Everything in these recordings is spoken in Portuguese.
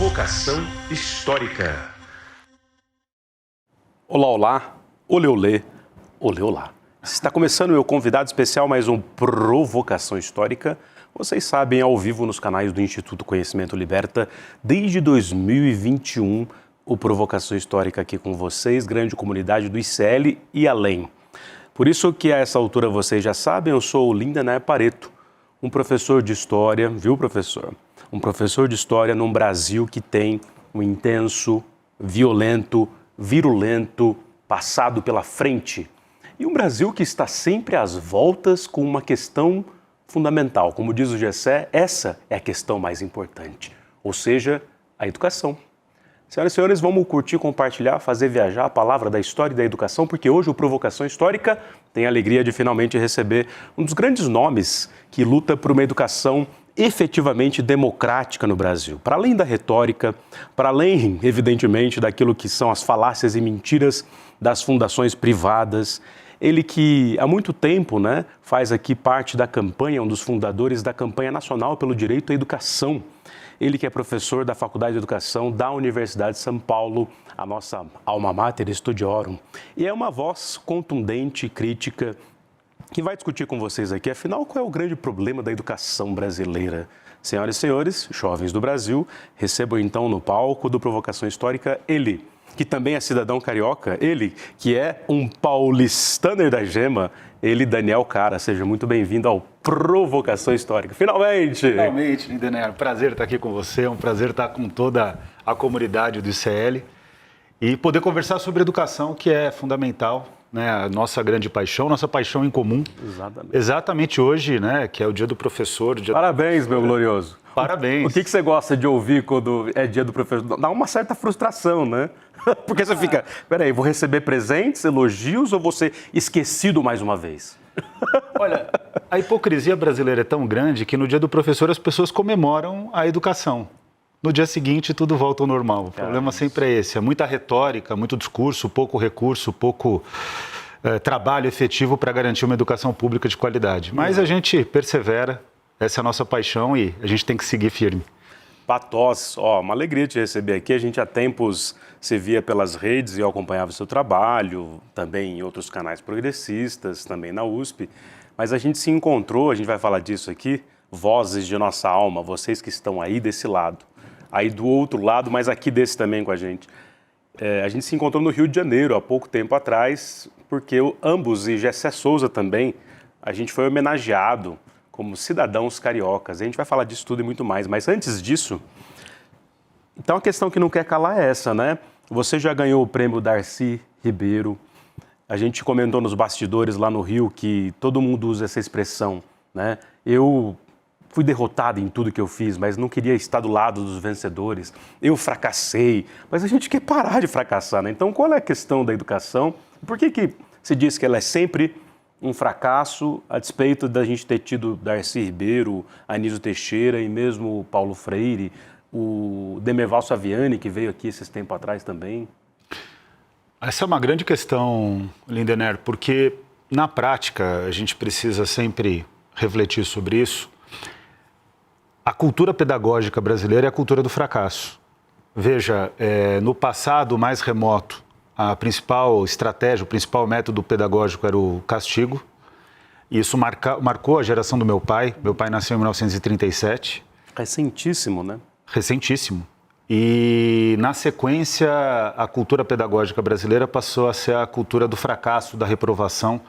Provocação Histórica. Olá, olá, olê, olê, olê, olá. Está começando o meu convidado especial, mais um Provocação Histórica. Vocês sabem, ao vivo nos canais do Instituto Conhecimento Liberta, desde 2021, o Provocação Histórica aqui com vocês, grande comunidade do ICL e além. Por isso que a essa altura vocês já sabem, eu sou o Lindener Pareto, um professor de história, viu, professor? Um professor de história num Brasil que tem um intenso, violento, virulento passado pela frente. E um Brasil que está sempre às voltas com uma questão fundamental. Como diz o Gessé, essa é a questão mais importante, ou seja, a educação. Senhoras e senhores, vamos curtir, compartilhar, fazer viajar a palavra da história e da educação, porque hoje o Provocação Histórica tem a alegria de finalmente receber um dos grandes nomes que luta por uma educação efetivamente democrática no Brasil. Para além da retórica, para além, evidentemente, daquilo que são as falácias e mentiras das fundações privadas, ele que há muito tempo, faz aqui parte da campanha, um dos fundadores da campanha nacional pelo direito à educação. Ele que é professor da Faculdade de Educação da Universidade de São Paulo, a nossa alma mater studiorum. E é uma voz contundente e crítica que vai discutir com vocês aqui, afinal, qual é o grande problema da educação brasileira. Senhoras e senhores, jovens do Brasil, recebam então no palco do Provocação Histórica ele, que também é cidadão carioca, ele, que é um paulistaner da gema, ele, Daniel Cara. Seja muito bem-vindo ao Provocação Histórica. Finalmente! Finalmente, Lindener. Prazer estar aqui com você, é um prazer estar com toda a comunidade do ICL e poder conversar sobre educação, que é fundamental, a nossa grande paixão, nossa paixão em comum. Exatamente. Exatamente hoje, que é o dia do professor. Parabéns, meu glorioso. Parabéns. O que você gosta de ouvir quando é dia do professor? Dá uma certa frustração, né? Porque você fica, peraí, vou receber presentes, elogios ou vou ser esquecido mais uma vez? Olha, a hipocrisia brasileira é tão grande que no dia do professor as pessoas comemoram a educação. No dia seguinte tudo volta ao normal. O problema sempre é esse, é muita retórica, muito discurso, pouco recurso, pouco trabalho efetivo para garantir uma educação pública de qualidade. Mas a gente persevera, essa é a nossa paixão e a gente tem que seguir firme. Patós, uma alegria te receber aqui. A gente há tempos se via pelas redes e eu acompanhava o seu trabalho, também em outros canais progressistas, também na USP. Mas a gente se encontrou, a gente vai falar disso aqui, vozes de nossa alma, vocês que estão aí desse lado, aí do outro lado, mas aqui desse também com a gente. A gente se encontrou no Rio de Janeiro há pouco tempo atrás, porque ambos, e Gessé Souza também, a gente foi homenageado como cidadãos cariocas. A gente vai falar disso tudo e muito mais, mas antes disso, então a questão que não quer calar é essa, Você já ganhou o prêmio Darcy Ribeiro, a gente comentou nos bastidores lá no Rio que todo mundo usa essa expressão, Eu fui derrotado em tudo que eu fiz, mas não queria estar do lado dos vencedores, eu fracassei, mas a gente quer parar de fracassar, Então qual é a questão da educação? Por que se diz que ela é sempre um fracasso, a despeito da gente ter tido Darcy Ribeiro, Anísio Teixeira e mesmo o Paulo Freire, o Demerval Saviani, que veio aqui esses tempos atrás também? Essa é uma grande questão, Lindener, porque na prática a gente precisa sempre refletir sobre isso. A cultura pedagógica brasileira é a cultura do fracasso. Veja, no passado mais remoto, a principal estratégia, o principal método pedagógico era o castigo. Isso marcou a geração do meu pai. Meu pai nasceu em 1937. Recentíssimo, Recentíssimo. E, na sequência, a cultura pedagógica brasileira passou a ser a cultura do fracasso, da reprovação.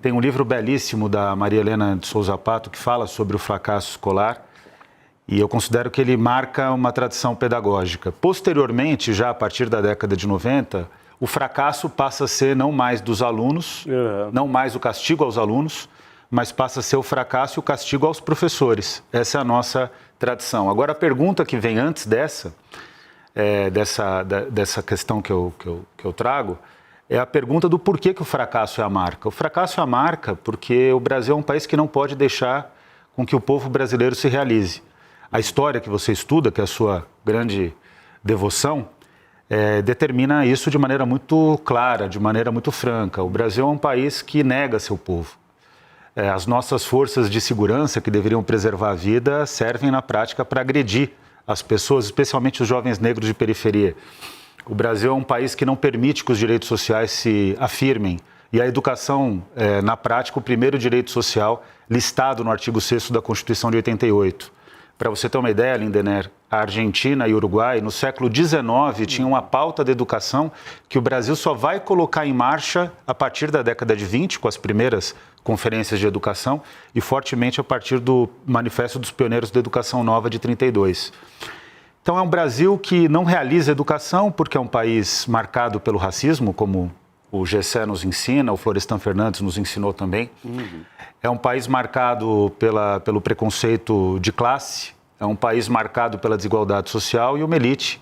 Tem um livro belíssimo da Maria Helena de Souza Pato que fala sobre o fracasso escolar. E eu considero que ele marca uma tradição pedagógica. Posteriormente, já a partir da década de 90, o fracasso passa a ser não mais dos alunos, não mais o castigo aos alunos, mas passa a ser o fracasso e o castigo aos professores. Essa é a nossa tradição. Agora, a pergunta que vem antes dessa questão que eu trago, é a pergunta do porquê que o fracasso é a marca. O fracasso é a marca porque o Brasil é um país que não pode deixar com que o povo brasileiro se realize. A história que você estuda, que é a sua grande devoção, determina isso de maneira muito clara, de maneira muito franca. O Brasil é um país que nega seu povo. As nossas forças de segurança, que deveriam preservar a vida, servem na prática para agredir as pessoas, especialmente os jovens negros de periferia. O Brasil é um país que não permite que os direitos sociais se afirmem. E a educação é, na prática, o primeiro direito social listado no artigo 6º da Constituição de 88. Para você ter uma ideia, Lindener, a Argentina e o Uruguai, no século XIX, tinham uma pauta de educação que o Brasil só vai colocar em marcha a partir da década de 20, com as primeiras conferências de educação, e fortemente a partir do Manifesto dos Pioneiros da Educação Nova de 32. Então é um Brasil que não realiza educação porque é um país marcado pelo racismo, como o Gessé nos ensina, o Florestan Fernandes nos ensinou também. É um país marcado pelo preconceito de classe, é um país marcado pela desigualdade social e uma elite,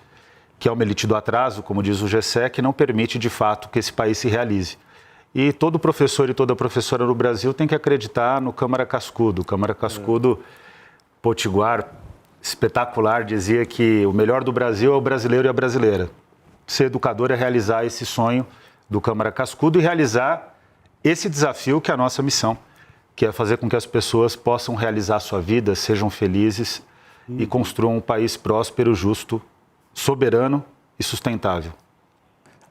que é uma elite do atraso, como diz o Gessé, que não permite de fato que esse país se realize. E todo professor e toda professora no Brasil tem que acreditar no Câmara Cascudo. O Câmara Cascudo, Potiguar, espetacular, dizia que o melhor do Brasil é o brasileiro e a brasileira. Ser educador é realizar esse sonho do Câmara Cascudo e realizar esse desafio que é a nossa missão, que é fazer com que as pessoas possam realizar a sua vida, sejam felizes e construam um país próspero, justo, soberano e sustentável.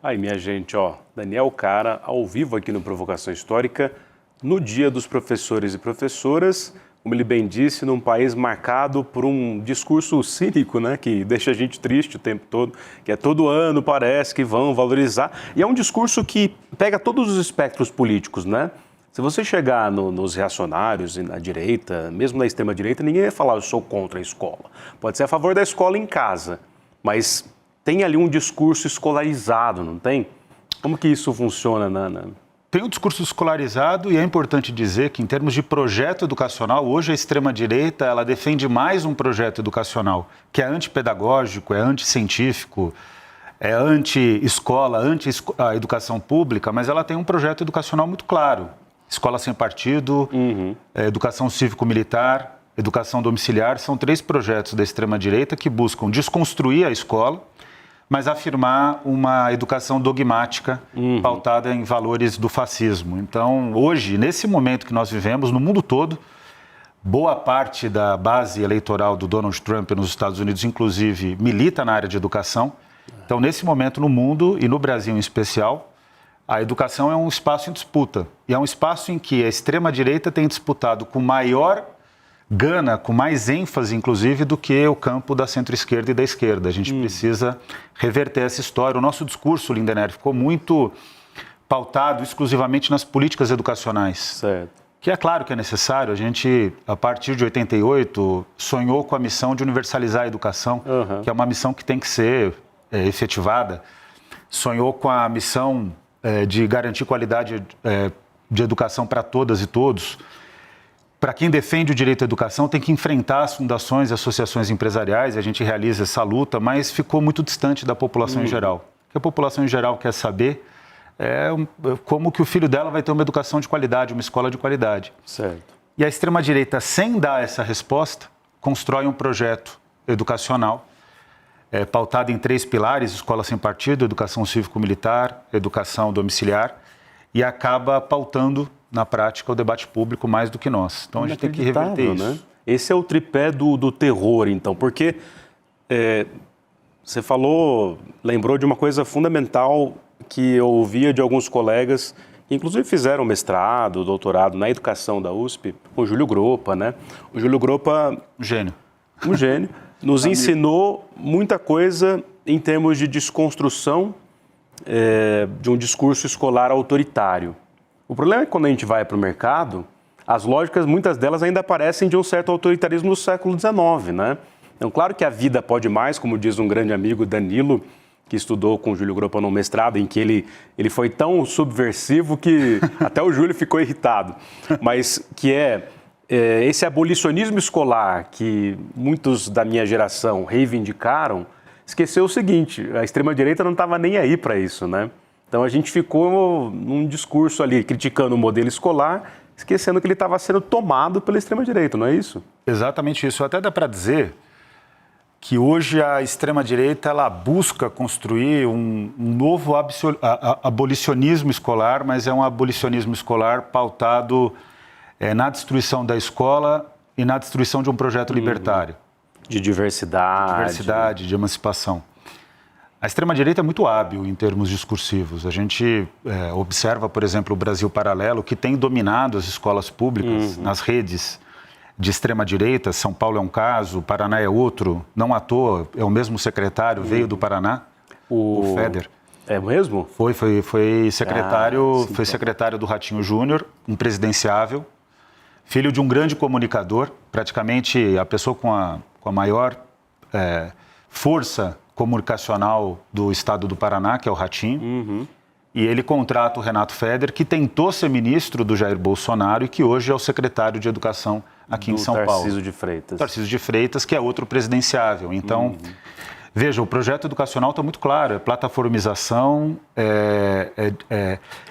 Aí, minha gente, ó, Daniel Cara, ao vivo aqui no Provocação Histórica, no Dia dos Professores e Professoras, como ele bem disse, num país marcado por um discurso cínico, né, que deixa a gente triste o tempo todo, que é todo ano parece que vão valorizar, e é um discurso que pega todos os espectros políticos, né? Se você chegar nos reacionários e na direita, mesmo na extrema-direita, ninguém vai falar eu sou contra a escola. Pode ser a favor da escola em casa, mas tem ali um discurso escolarizado, não tem? Como que isso funciona Tem um discurso escolarizado e é importante dizer que, em termos de projeto educacional, hoje a extrema-direita ela defende mais um projeto educacional que é antipedagógico, é anticientífico, é anti-escola, anti-educação pública, mas ela tem um projeto educacional muito claro. Escola sem partido, educação cívico-militar, educação domiciliar, são 3 projetos da extrema-direita que buscam desconstruir a escola, mas afirmar uma educação dogmática pautada em valores do fascismo. Então, hoje, nesse momento que nós vivemos, no mundo todo, boa parte da base eleitoral do Donald Trump nos Estados Unidos, inclusive, milita na área de educação. Então, nesse momento, no mundo e no Brasil em especial, a educação é um espaço em disputa. E é um espaço em que a extrema-direita tem disputado com maior gana, com mais ênfase, inclusive, do que o campo da centro-esquerda e da esquerda. A gente precisa reverter essa história. O nosso discurso, Lindener, ficou muito pautado exclusivamente nas políticas educacionais. Certo. Que é claro que é necessário. A gente, a partir de 88, sonhou com a missão de universalizar a educação, que é uma missão que tem que ser efetivada. Sonhou com a missão de garantir qualidade de educação para todas e todos. Para quem defende o direito à educação, tem que enfrentar as fundações e associações empresariais, e a gente realiza essa luta, mas ficou muito distante da população em geral. O que a população em geral quer saber é como que o filho dela vai ter uma educação de qualidade, uma escola de qualidade. Certo. E a extrema-direita, sem dar essa resposta, constrói um projeto educacional pautado em 3 pilares: escola sem partido, educação cívico-militar, educação domiciliar, e acaba pautando na prática o debate público mais do que nós. Então a gente tem que reverter isso. Né? Esse é o tripé do terror, então, porque você falou, lembrou de uma coisa fundamental que eu ouvia de alguns colegas que inclusive fizeram mestrado, doutorado na educação da USP, o Júlio Groppa, né? O Júlio Groppa... Um gênio. Nos ensinou muita coisa em termos de desconstrução de um discurso escolar autoritário. O problema é que quando a gente vai para o mercado, as lógicas, muitas delas ainda aparecem de um certo autoritarismo do século XIX, né? Então, claro que a vida pode mais, como diz um grande amigo, Danilo, que estudou com o Júlio Groppa no mestrado, em que ele foi tão subversivo que até o Júlio ficou irritado. Mas que esse abolicionismo escolar que muitos da minha geração reivindicaram, esqueceu o seguinte: a extrema-direita não estava nem aí para isso, né? Então a gente ficou num discurso ali criticando o modelo escolar, esquecendo que ele estava sendo tomado pela extrema-direita, não é isso? Exatamente isso. Até dá para dizer que hoje a extrema-direita ela busca construir um novo abolicionismo escolar, mas é um abolicionismo escolar pautado na destruição da escola e na destruição de um projeto libertário. De diversidade. De emancipação. A extrema-direita é muito hábil em termos discursivos. A gente observa, por exemplo, o Brasil Paralelo, que tem dominado as escolas públicas nas redes de extrema-direita. São Paulo é um caso, Paraná é outro. Não à toa, é o mesmo secretário, veio do Paraná, o Feder. É mesmo? Foi secretário, foi secretário do Ratinho Júnior, um presidenciável, filho de um grande comunicador, praticamente a pessoa com a maior força comunicacional do estado do Paraná, que é o Ratinho. E ele contrata o Renato Feder, que tentou ser ministro do Jair Bolsonaro e que hoje é o secretário de Educação aqui em São Paulo. Tarcísio de Freitas. Tarcísio de Freitas, que é outro presidenciável. Então, veja, o projeto educacional está muito claro, é plataformização,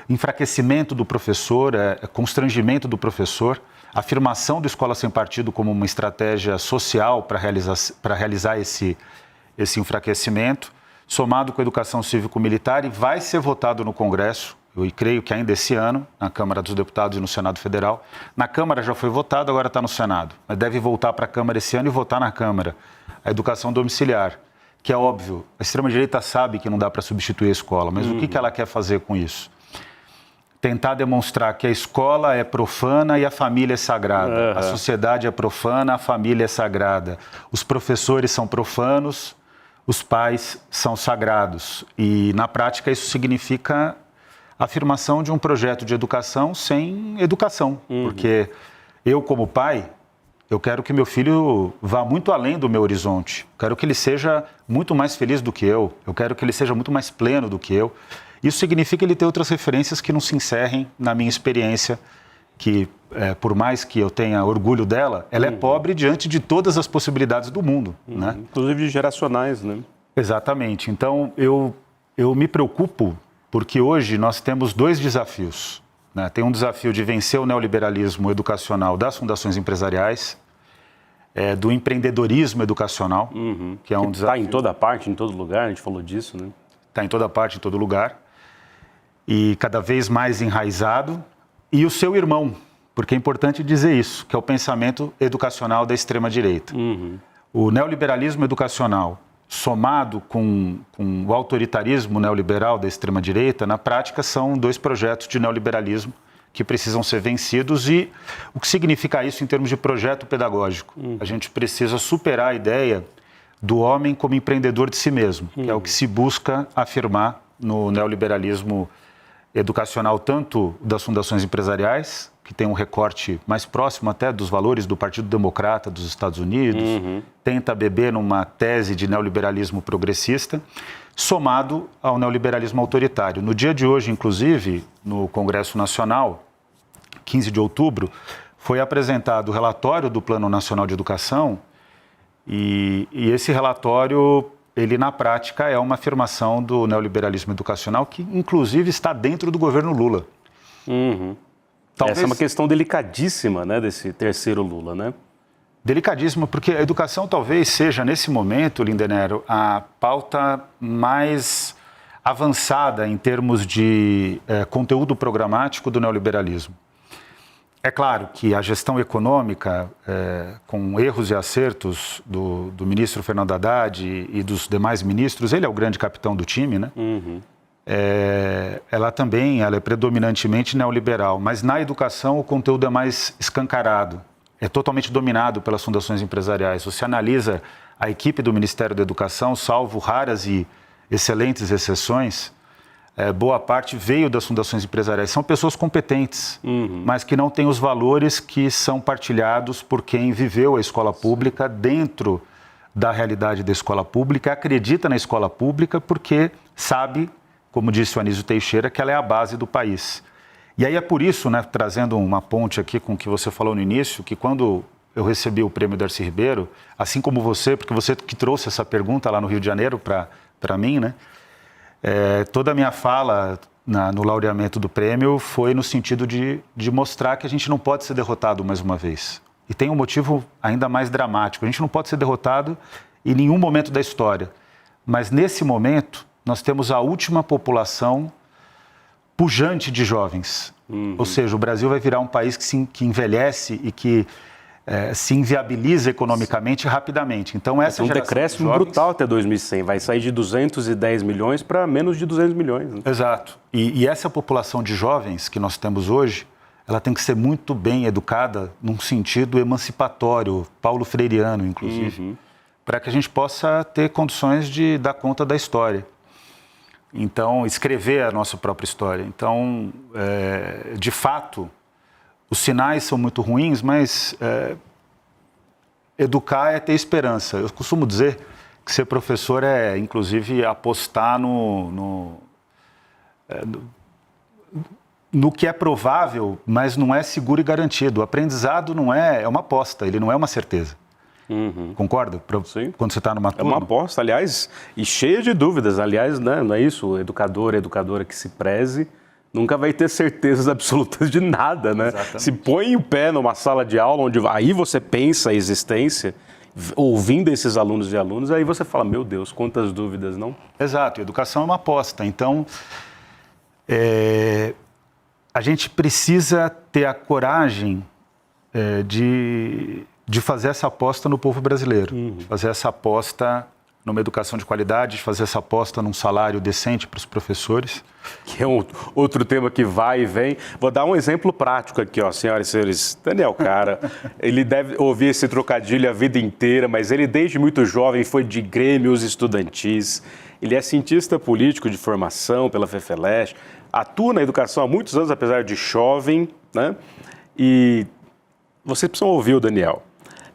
enfraquecimento do professor, constrangimento do professor, afirmação da escola sem partido como uma estratégia social para realizar esse enfraquecimento, somado com a educação cívico-militar, e vai ser votado no Congresso, eu creio que ainda esse ano, na Câmara dos Deputados e no Senado Federal. Na Câmara já foi votado, agora está no Senado, mas deve voltar para a Câmara esse ano e votar na Câmara. A educação domiciliar, que é óbvio, a extrema-direita sabe que não dá para substituir a escola, mas o que ela quer fazer com isso? Tentar demonstrar que a escola é profana e a família é sagrada. A sociedade é profana, a família é sagrada. Os professores são profanos, os pais são sagrados. E, na prática, isso significa a afirmação de um projeto de educação sem educação. Porque eu, como pai, eu quero que meu filho vá muito além do meu horizonte. Eu quero que ele seja muito mais feliz do que eu. Eu quero que ele seja muito mais pleno do que eu. Isso significa ele ter outras referências que não se encerrem na minha experiência, que, por mais que eu tenha orgulho dela, ela é pobre diante de todas as possibilidades do mundo. Né? Inclusive geracionais, né? Exatamente. Então, eu me preocupo porque hoje nós temos dois desafios. Né? Tem um desafio de vencer o neoliberalismo educacional das fundações empresariais, do empreendedorismo educacional, que é um desafio. Está em toda parte, em todo lugar, a gente falou disso, né? Está em toda parte, em todo lugar. E cada vez mais enraizado, e o seu irmão, porque é importante dizer isso, que é o pensamento educacional da extrema-direita. O neoliberalismo educacional, somado com o autoritarismo neoliberal da extrema-direita, na prática são dois projetos de neoliberalismo que precisam ser vencidos. E o que significa isso em termos de projeto pedagógico? A gente precisa superar a ideia do homem como empreendedor de si mesmo, que é o que se busca afirmar no neoliberalismo educacional, tanto das fundações empresariais, que tem um recorte mais próximo até dos valores do Partido Democrata dos Estados Unidos, tenta beber numa tese de neoliberalismo progressista, somado ao neoliberalismo autoritário. No dia de hoje, inclusive, no Congresso Nacional, 15 de outubro, foi apresentado o relatório do Plano Nacional de Educação, e esse relatório, ele na prática é uma afirmação do neoliberalismo educacional que inclusive está dentro do governo Lula. Talvez... Essa é uma questão delicadíssima, né, desse terceiro Lula, né? Delicadíssima, porque a educação talvez seja, nesse momento, Lindenero, a pauta mais avançada em termos de conteúdo programático do neoliberalismo. É claro que a gestão econômica, com erros e acertos do ministro Fernando Haddad e dos demais ministros, ele é o grande capitão do time, né? Ela é predominantemente neoliberal, mas na educação o conteúdo é mais escancarado, é totalmente dominado pelas fundações empresariais. Você analisa a equipe do Ministério da Educação, salvo raras e excelentes exceções, boa parte veio das fundações empresariais. São pessoas competentes, mas que não têm os valores que são partilhados por quem viveu a escola pública dentro da realidade da escola pública, acredita na escola pública porque sabe, como disse o Anísio Teixeira, que ela é a base do país. E aí é por isso, né, trazendo uma ponte aqui com o que você falou no início, que quando eu recebi o prêmio Darcy Ribeiro, assim como você, porque você que trouxe essa pergunta lá no Rio de Janeiro para mim, né? Toda a minha fala no laureamento do prêmio foi no sentido de mostrar que a gente não pode ser derrotado mais uma vez. E tem um motivo ainda mais dramático. A gente não pode ser derrotado em nenhum momento da história. Mas nesse momento, nós temos a última população pujante de jovens. Ou seja, o Brasil vai virar um país que envelhece e que se inviabiliza economicamente rapidamente. Então, essa é um geração decréscimo de jovens... brutal até 2100. Vai sair de 210 milhões para menos de 200 milhões. Né? Exato. E essa população de jovens que nós temos hoje, ela tem que ser muito bem educada num sentido emancipatório, paulo freireano, inclusive, para que a gente possa ter condições de dar conta da história. Então, escrever a nossa própria história. Então, de fato, os sinais são muito ruins, mas educar é ter esperança. Eu costumo dizer que ser professor é, inclusive, apostar no que é provável, mas não é seguro e garantido. O aprendizado não é uma aposta, ele não é uma certeza. Concorda? Sim. Quando você está numa turma? É uma aposta, aliás, e cheia de dúvidas. Aliás, né, não é isso? O educador, a educadora que se preze, nunca vai ter certezas absolutas de nada, né? Exatamente. Se põe o pé numa sala de aula, onde aí você pensa a existência, ouvindo esses alunos e alunas, aí você fala, meu Deus, quantas dúvidas, não? Exato, educação é uma aposta. Então, a gente precisa ter a coragem de fazer essa aposta no povo brasileiro, de fazer essa aposta numa educação de qualidade, de fazer essa aposta num salário decente para os professores. Que é outro tema que vai e vem. Vou dar um exemplo prático aqui, ó, senhoras e senhores. Daniel, cara, ele deve ouvir esse trocadilho a vida inteira, mas ele desde muito jovem foi de grêmios estudantis. Ele é cientista político de formação pela FEFELESH, atua na educação há muitos anos, apesar de jovem, né? E vocês precisam ouvir o Daniel.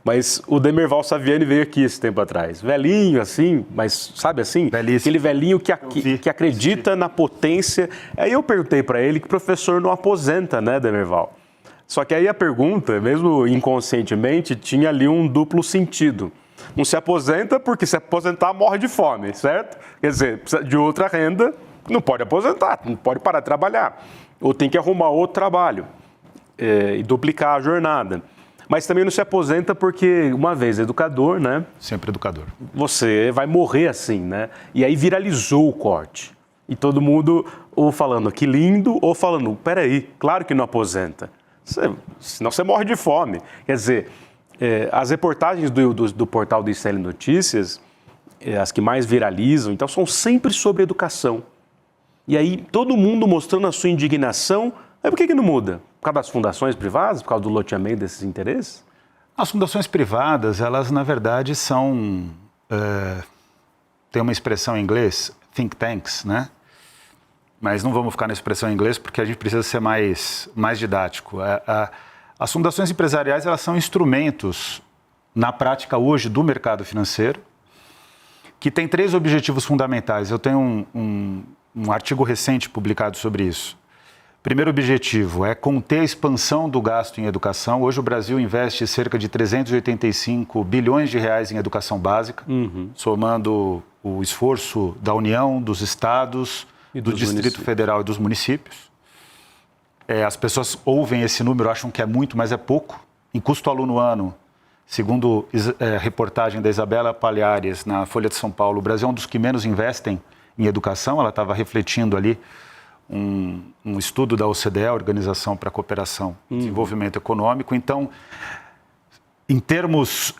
Mas o Demerval Saviani veio aqui esse tempo atrás. Velhinho, assim, mas sabe assim? Belíssimo. Aquele velhinho que acredita na potência. Aí eu perguntei para ele que professor não aposenta, né, Demerval? Só que aí a pergunta, mesmo inconscientemente, tinha ali um duplo sentido. Não se aposenta porque se aposentar morre de fome, certo? Quer dizer, precisa de outra renda, não pode aposentar, não pode parar de trabalhar. Ou tem que arrumar outro trabalho e duplicar a jornada. Mas também não se aposenta porque, uma vez educador, né? Sempre educador. Você vai morrer assim, né? E aí viralizou o corte. E todo mundo ou falando que lindo, ou falando, peraí, claro que não aposenta. Senão você morre de fome. Quer dizer, as reportagens do portal do ICL Notícias, as que mais viralizam, então são sempre sobre educação. E aí todo mundo mostrando a sua indignação. Aí por que não muda? Por causa das fundações privadas? Por causa do loteamento desses interesses? As fundações privadas, elas na verdade são... tem uma expressão em inglês, think tanks, né? Mas não vamos ficar na expressão em inglês porque a gente precisa ser mais didático. As fundações empresariais, elas são instrumentos, na prática hoje, do mercado financeiro, que tem 3 objetivos fundamentais. Eu tenho um artigo recente publicado sobre isso. Primeiro objetivo é conter a expansão do gasto em educação. Hoje o Brasil investe cerca de 385 bilhões de reais em educação básica, somando o esforço da União, dos estados, do Distrito Federal e dos municípios. As pessoas ouvem esse número, acham que é muito, mas é pouco. Em custo aluno ano, segundo reportagem da Isabela Palhares na Folha de São Paulo, o Brasil é um dos que menos investem em educação. Ela estava refletindo ali um estudo da OCDE, a Organização para a Cooperação e Desenvolvimento Econômico. Então, em termos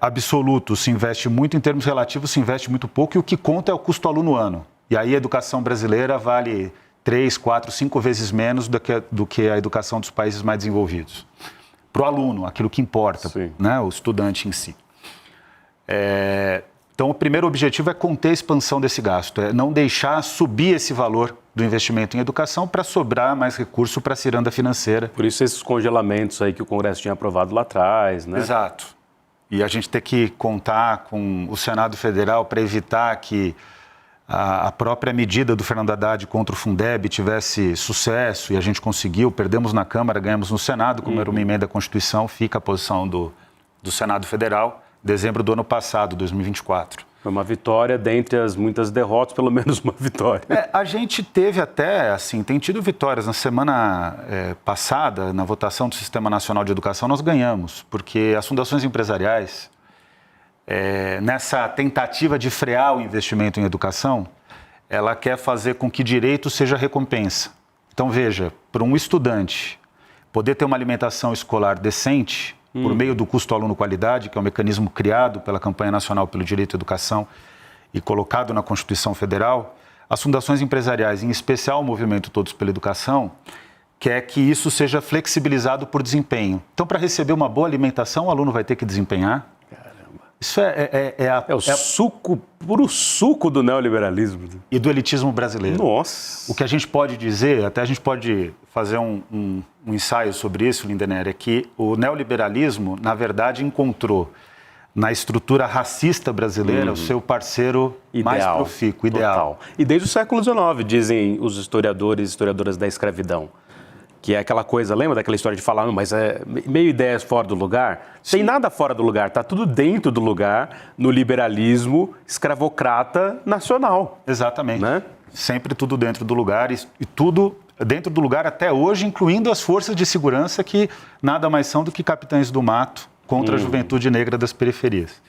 absolutos se investe muito, em termos relativos se investe muito pouco, e o que conta é o custo aluno ano. E aí a educação brasileira vale 3, 4, 5 vezes menos do que a educação dos países mais desenvolvidos. Para o aluno, aquilo que importa, né, o estudante em si. Então, o primeiro objetivo é conter a expansão desse gasto, é não deixar subir esse valor do investimento em educação para sobrar mais recurso para a ciranda financeira. Por isso esses congelamentos aí que o Congresso tinha aprovado lá atrás, né? Exato. E a gente tem que contar com o Senado Federal para evitar que a própria medida do Fernando Haddad contra o Fundeb tivesse sucesso, e a gente conseguiu, perdemos na Câmara, ganhamos no Senado, como era uma emenda à Constituição, fica a posição do Senado Federal, dezembro do ano passado, 2024. Foi uma vitória, dentre as muitas derrotas, pelo menos uma vitória. A gente teve até, assim, tem tido vitórias. Na semana passada, na votação do Sistema Nacional de Educação, nós ganhamos, porque as fundações empresariais, nessa tentativa de frear o investimento em educação, ela quer fazer com que direito seja recompensa. Então, veja, para um estudante poder ter uma alimentação escolar decente, por meio do custo aluno-qualidade, que é um mecanismo criado pela Campanha Nacional pelo Direito à Educação e colocado na Constituição Federal, as fundações empresariais, em especial o Movimento Todos pela Educação, quer que isso seja flexibilizado por desempenho. Então, para receber uma boa alimentação, o aluno vai ter que desempenhar. Isso É o suco, puro suco do neoliberalismo. E do elitismo brasileiro. Nossa! O que a gente pode dizer, até a gente pode fazer um ensaio sobre isso, Lindenner, é que o neoliberalismo, na verdade, encontrou na estrutura racista brasileira o seu parceiro mais profícuo, ideal. Total. E desde o século XIX, dizem os historiadores e historiadoras da escravidão. Que é aquela coisa, lembra daquela história de falar, mas é meio ideias fora do lugar? Sim. Tem nada fora do lugar, está tudo dentro do lugar no liberalismo escravocrata nacional. Exatamente. Né? Sempre tudo dentro do lugar e tudo dentro do lugar até hoje, incluindo as forças de segurança que nada mais são do que capitães do mato contra a juventude negra das periferias.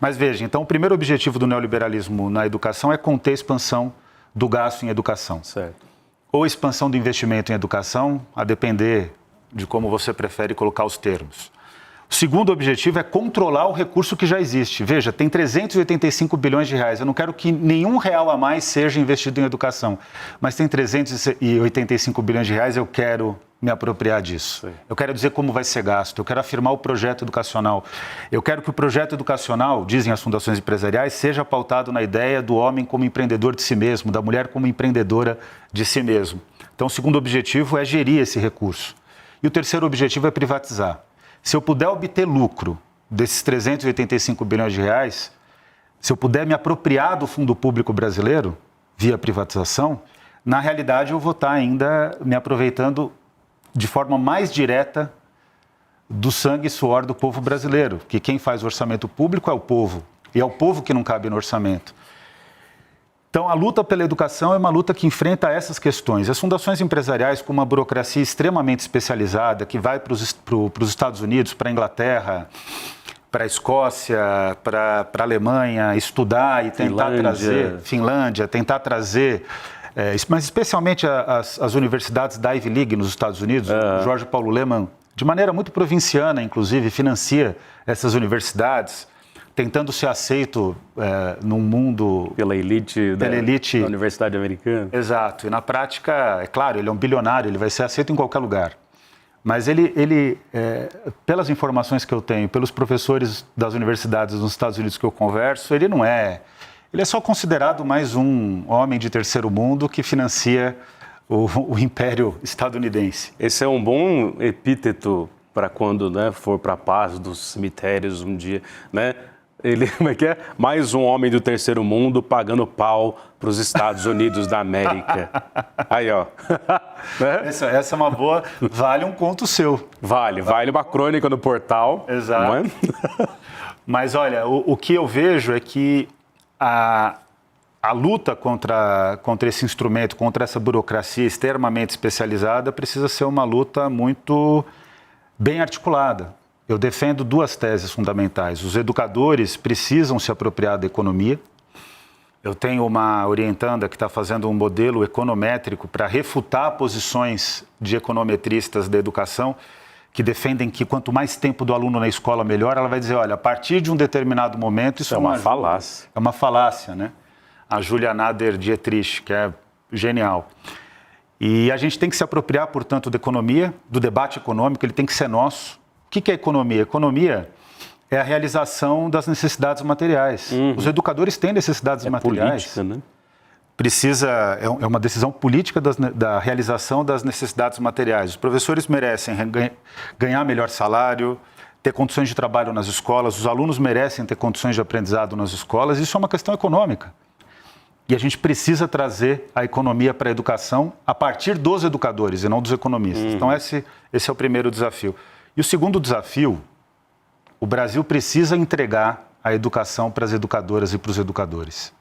Mas veja, então o primeiro objetivo do neoliberalismo na educação é conter a expansão do gasto em educação. Certo. Ou expansão do investimento em educação, a depender de como você prefere colocar os termos. O segundo objetivo é controlar o recurso que já existe. Veja, tem 385 bilhões de reais. Eu não quero que nenhum real a mais seja investido em educação, mas tem 385 bilhões de reais, eu quero me apropriar disso. Sim. Eu quero dizer como vai ser gasto, eu quero afirmar o projeto educacional. Eu quero que o projeto educacional, dizem as fundações empresariais, seja pautado na ideia do homem como empreendedor de si mesmo, da mulher como empreendedora de si mesmo. Então, o segundo objetivo é gerir esse recurso. E o terceiro objetivo é privatizar. Se eu puder obter lucro desses 385 bilhões de reais, se eu puder me apropriar do fundo público brasileiro, via privatização, na realidade eu vou estar ainda me aproveitando de forma mais direta do sangue e suor do povo brasileiro, que quem faz o orçamento público é o povo, e é o povo que não cabe no orçamento. Então, a luta pela educação é uma luta que enfrenta essas questões. As fundações empresariais, com uma burocracia extremamente especializada, que vai para os Estados Unidos, para a Inglaterra, para a Escócia, para a Alemanha, estudar e tentar trazer... Finlândia, tentar trazer... mas especialmente as universidades da Ivy League nos Estados Unidos, o Jorge Paulo Lemann, de maneira muito provinciana, inclusive, financia essas universidades, tentando ser aceito num mundo... Pela elite da Universidade Americana. Exato. E na prática, é claro, ele é um bilionário, ele vai ser aceito em qualquer lugar. Mas pelas informações que eu tenho, pelos professores das universidades nos Estados Unidos que eu converso, ele não é... Ele é só considerado mais um homem de terceiro mundo que financia o império estadunidense. Esse é um bom epíteto para quando, né, for para a paz dos cemitérios um dia, né? Ele, como é que é? Mais um homem do terceiro mundo pagando pau para os Estados Unidos da América. Aí, ó. Né? Essa é uma boa... Vale um conto seu. Vale uma crônica no portal. Exato. Não é? Mas, olha, o que eu vejo é que a luta contra esse instrumento, contra essa burocracia extremamente especializada, precisa ser uma luta muito bem articulada. Eu defendo duas teses fundamentais. Os educadores precisam se apropriar da economia. Eu tenho uma orientanda que está fazendo um modelo econométrico para refutar posições de econometristas da educação que defendem que quanto mais tempo do aluno na escola, melhor. Ela vai dizer, olha, a partir de um determinado momento... Isso é uma falácia. É uma falácia, né? A Julia Nader Dietrich, que é genial. E a gente tem que se apropriar, portanto, da economia, do debate econômico, ele tem que ser nosso. O que é economia? Economia é a realização das necessidades materiais. Os educadores têm necessidades materiais. Política, né? É uma decisão política da realização das necessidades materiais. Os professores merecem ganhar melhor salário, ter condições de trabalho nas escolas, os alunos merecem ter condições de aprendizado nas escolas. Isso é uma questão econômica. E a gente precisa trazer a economia para a educação a partir dos educadores e não dos economistas. Então, esse é o primeiro desafio. E o segundo desafio, o Brasil precisa entregar a educação para as educadoras e para os educadores.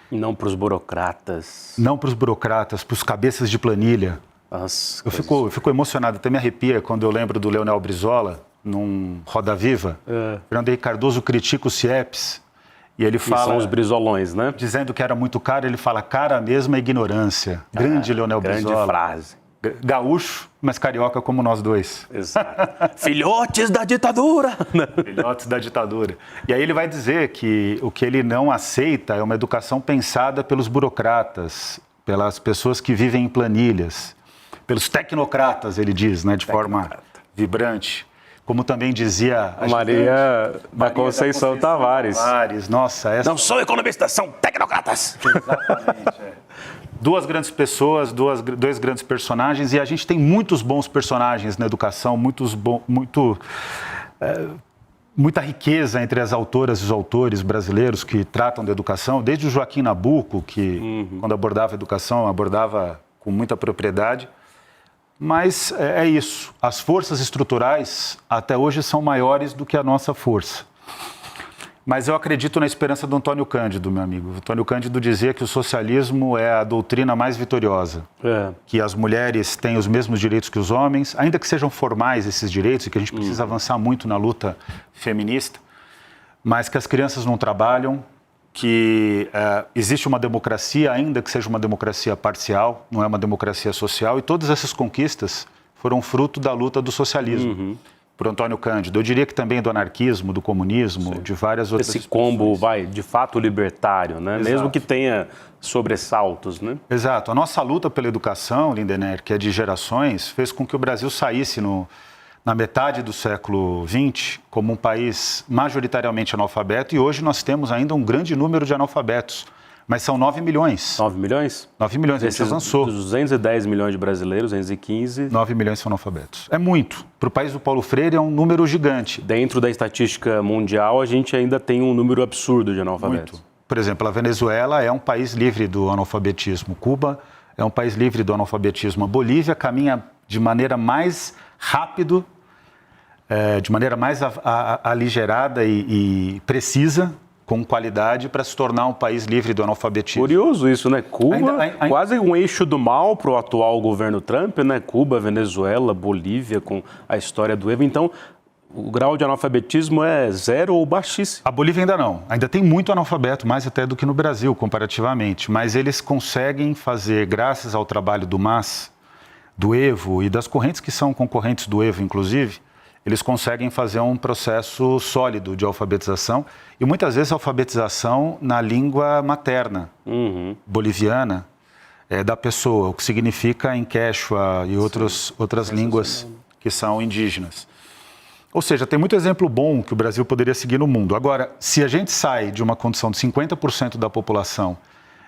E não para os burocratas. Não para os burocratas, para os cabeças de planilha. Nossa, eu fico emocionado, até me arrepia quando eu lembro do Leonel Brizola, num Roda Viva. Fernando Henrique Cardoso critica o CIEPS. E ele fala... são os brizolões, né? Dizendo que era muito caro, ele fala, cara mesmo é ignorância. Grande Leonel Brizola. Grande frase. Gaúcho, mas carioca como nós dois. Exato. Filhotes da ditadura! Filhotes da ditadura. E aí ele vai dizer que o que ele não aceita é uma educação pensada pelos burocratas, pelas pessoas que vivem em planilhas, pelos tecnocratas, ele diz, né, de forma vibrante. Como também dizia a Maria da Conceição Tavares. Nossa, essa... Não são economistas, são tecnocratas! Exatamente, Duas grandes pessoas, dois grandes personagens, e a gente tem muitos bons personagens na educação, muita riqueza entre as autoras e os autores brasileiros que tratam da educação, desde o Joaquim Nabuco, que quando abordava a educação, abordava com muita propriedade. Mas é isso, as forças estruturais até hoje são maiores do que a nossa força. Mas eu acredito na esperança do Antônio Cândido, meu amigo. O Antônio Cândido dizia que o socialismo é a doutrina mais vitoriosa. Que as mulheres têm os mesmos direitos que os homens, ainda que sejam formais esses direitos, e que a gente precisa avançar muito na luta feminista, mas que as crianças não trabalham, que existe uma democracia, ainda que seja uma democracia parcial, não é uma democracia social, e todas essas conquistas foram fruto da luta do socialismo. Por Antônio Cândido. Eu diria que também do anarquismo, do comunismo, de várias outras Esse combo, de fato libertário, né? Exato. Mesmo que tenha sobressaltos, né? Exato. A nossa luta pela educação, Lindener, que é de gerações, fez com que o Brasil saísse na metade do século XX como um país majoritariamente analfabeto, e hoje nós temos ainda um grande número de analfabetos. Mas são 9 milhões. 9 milhões? 9 milhões, a gente avançou. 210 milhões de brasileiros, 215... 9 milhões são analfabetos. É muito. Para o país do Paulo Freire é um número gigante. Dentro da estatística mundial, a gente ainda tem um número absurdo de analfabetos. Muito. Por exemplo, a Venezuela é um país livre do analfabetismo. Cuba é um país livre do analfabetismo. A Bolívia caminha de maneira mais rápida, de maneira mais aligerada e precisa, com qualidade, para se tornar um país livre do analfabetismo. Curioso isso, né? Cuba, quase um eixo do mal para o atual governo Trump, né? Cuba, Venezuela, Bolívia, com a história do Evo. Então, o grau de analfabetismo é zero ou baixíssimo. A Bolívia ainda não. Ainda tem muito analfabeto, mais até do que no Brasil, comparativamente. Mas eles conseguem fazer, graças ao trabalho do MAS, do Evo e das correntes que são concorrentes do Evo, inclusive, eles conseguem fazer um processo sólido de alfabetização, e muitas vezes alfabetização na língua materna, boliviana, da pessoa, o que significa em quechua e outras línguas que são indígenas. Ou seja, tem muito exemplo bom que o Brasil poderia seguir no mundo. Agora, se a gente sai de uma condição de 50% da população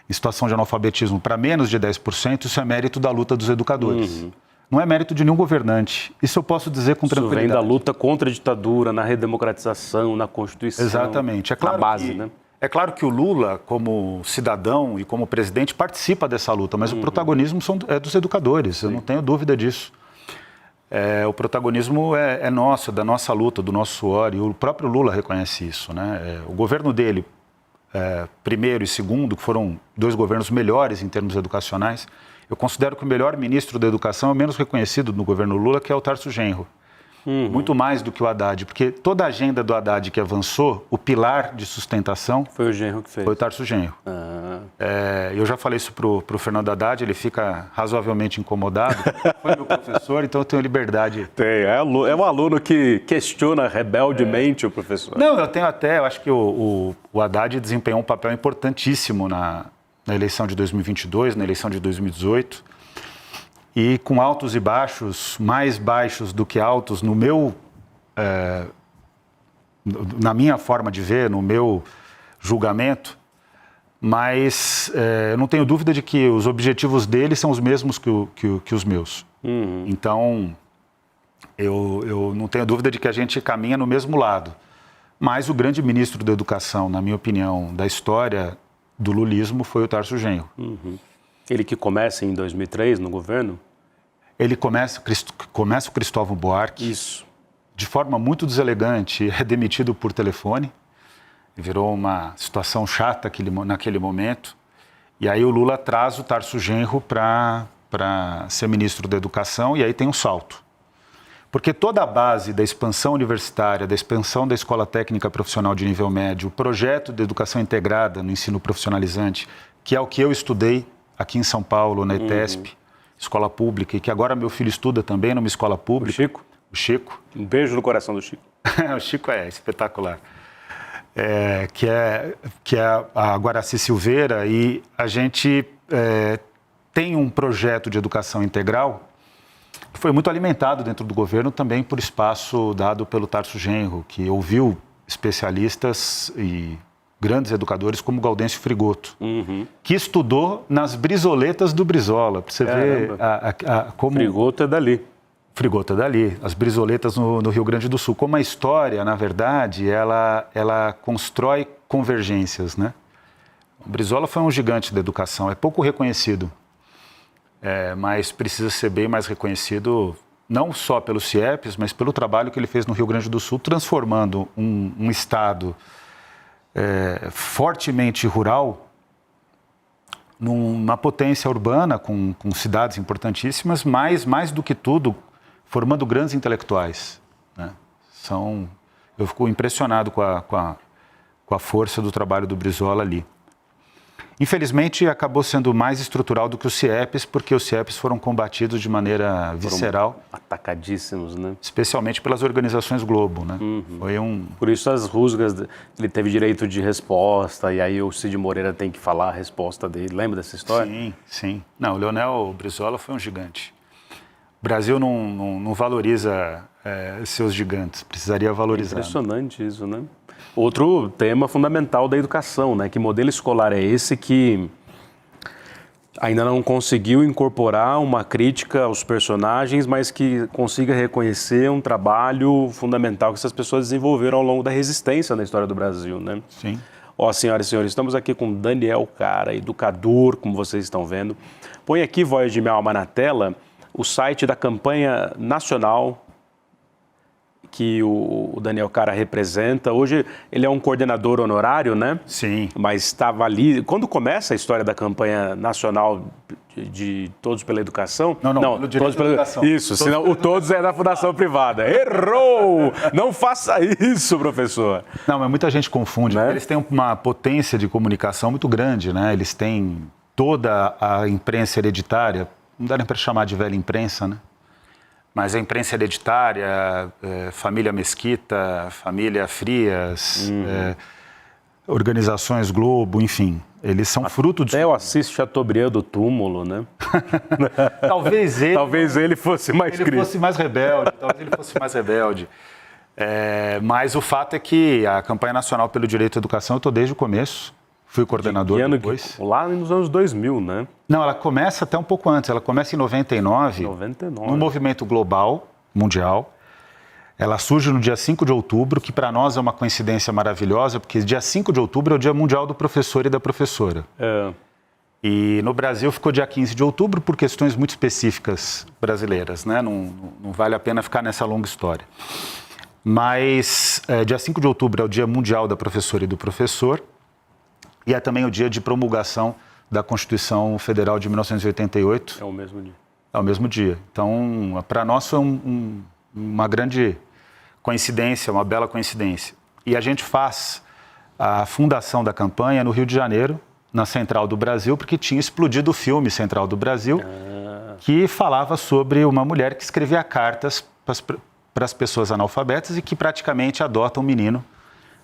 em situação de analfabetismo para menos de 10%, isso é mérito da luta dos educadores. Não é mérito de nenhum governante. Isso eu posso dizer com tranquilidade. Isso vem da luta contra a ditadura, na redemocratização, na Constituição. Exatamente. É claro na base, né? É claro que o Lula, como cidadão e como presidente, participa dessa luta, mas o protagonismo é dos educadores, eu não tenho dúvida disso. O protagonismo é nosso, da nossa luta, do nosso suor, e o próprio Lula reconhece isso, né? O governo dele, primeiro e segundo, que foram dois governos melhores em termos educacionais, eu considero que o melhor ministro da educação é o menos reconhecido no governo Lula, que é o Tarso Genro. Muito mais do que o Haddad, porque toda a agenda do Haddad que avançou, o pilar de sustentação... Foi o Genro que fez. Foi o Tarso Genro. Eu já falei isso para o Fernando Haddad, ele fica razoavelmente incomodado. Foi meu professor, então eu tenho liberdade. É um aluno que questiona rebeldemente o professor. Não, eu acho que o Haddad desempenhou um papel importantíssimo na eleição de 2022, na eleição de 2018, e com altos e baixos, mais baixos do que altos na minha forma de ver, no meu julgamento, mas eu não tenho dúvida de que os objetivos dele são os mesmos que os meus. Então, eu não tenho dúvida de que a gente caminha no mesmo lado. Mas o grande ministro da educação, na minha opinião, da história do lulismo foi o Tarso Genro. Ele que começa em 2003 no governo? Ele começa o Cristóvão Buarque. Isso. De forma muito deselegante, é demitido por telefone. Virou uma situação chata naquele momento. E aí o Lula traz o Tarso Genro para ser ministro da Educação, e aí tem um salto. Porque toda a base da expansão universitária, da expansão da escola técnica profissional de nível médio, o projeto de educação integrada no ensino profissionalizante, que é o que eu estudei aqui em São Paulo, na ETESP, escola pública, e que agora meu filho estuda também numa escola pública. O Chico? O Chico. Um beijo no coração do Chico. O Chico é espetacular. Que é a Guaraci Silveira, e a gente tem um projeto de educação integral que foi muito alimentado dentro do governo também por espaço dado pelo Tarso Genro, que ouviu especialistas e grandes educadores como Gaudêncio Frigoto, que estudou nas brisoletas do Brizola, para você ver como... Frigoto é dali. Frigoto é dali, as brisoletas no Rio Grande do Sul. Como a história, na verdade, ela constrói convergências, né? O Brizola foi um gigante da educação, é pouco reconhecido, mas precisa ser bem mais reconhecido, não só pelo CIEPS, mas pelo trabalho que ele fez no Rio Grande do Sul, transformando um estado fortemente rural numa potência urbana, com cidades importantíssimas, mas, mais do que tudo, formando grandes intelectuais, né? Eu fico impressionado com a força do trabalho do Brizola ali. Infelizmente, acabou sendo mais estrutural do que os CIEPs, porque os CIEPs foram combatidos de maneira visceral. Foram atacadíssimos, né? Especialmente pelas organizações Globo, né? Por isso as rusgas, ele teve direito de resposta, e aí o Cid Moreira tem que falar a resposta dele. Lembra dessa história? Sim, sim. Não, o Leonel Brizola foi um gigante. O Brasil não valoriza seus gigantes, precisaria valorizar. Impressionante isso, né? Outro tema fundamental da educação, né? Que modelo escolar é esse que ainda não conseguiu incorporar uma crítica aos personagens, mas que consiga reconhecer um trabalho fundamental que essas pessoas desenvolveram ao longo da resistência na história do Brasil, né? Sim. Senhoras e senhores, estamos aqui com Daniel Cara, educador, como vocês estão vendo. Põe aqui, Voz de Minha Alma, na tela, o site da campanha nacional que o Daniel Cara representa. Hoje ele é um coordenador honorário, né? Sim. Mas estava ali... Quando começa a história da campanha nacional de Todos pela Educação... Não, Todos pela Educação. Isso, senão o Todos é da Fundação Privada. Errou! Não faça isso, professor. Não, mas muita gente confunde, né? Eles têm uma potência de comunicação muito grande, né? Eles têm toda a imprensa hereditária, não dá nem para chamar de velha imprensa, né? Mas a imprensa hereditária, família Mesquita, família Frias, organizações Globo, enfim, eles são fruto disso. Até o Assis Chateaubriand do túmulo, né? Talvez ele fosse mais crítico. Ele fosse mais rebelde, talvez ele fosse mais rebelde. Mas o fato é que a campanha nacional pelo direito à educação, eu estou desde o começo. Fui coordenador depois. Lá nos anos 2000, né? Não, ela começa até um pouco antes. Ela começa em 99. No movimento global, mundial. Ela surge no dia 5 de outubro, que para nós é uma coincidência maravilhosa, porque dia 5 de outubro é o Dia Mundial do Professor e da Professora. E no Brasil ficou dia 15 de outubro por questões muito específicas brasileiras, né? Não vale a pena ficar nessa longa história. Mas dia 5 de outubro é o Dia Mundial da Professora e do Professor. E é também o dia de promulgação da Constituição Federal de 1988. É o mesmo dia. É o mesmo dia. Então, para nós foi uma grande coincidência, uma bela coincidência. E a gente faz a fundação da campanha no Rio de Janeiro, na Central do Brasil, porque tinha explodido o filme Central do Brasil, que falava sobre uma mulher que escrevia cartas para as pessoas analfabetas e que praticamente adota um menino,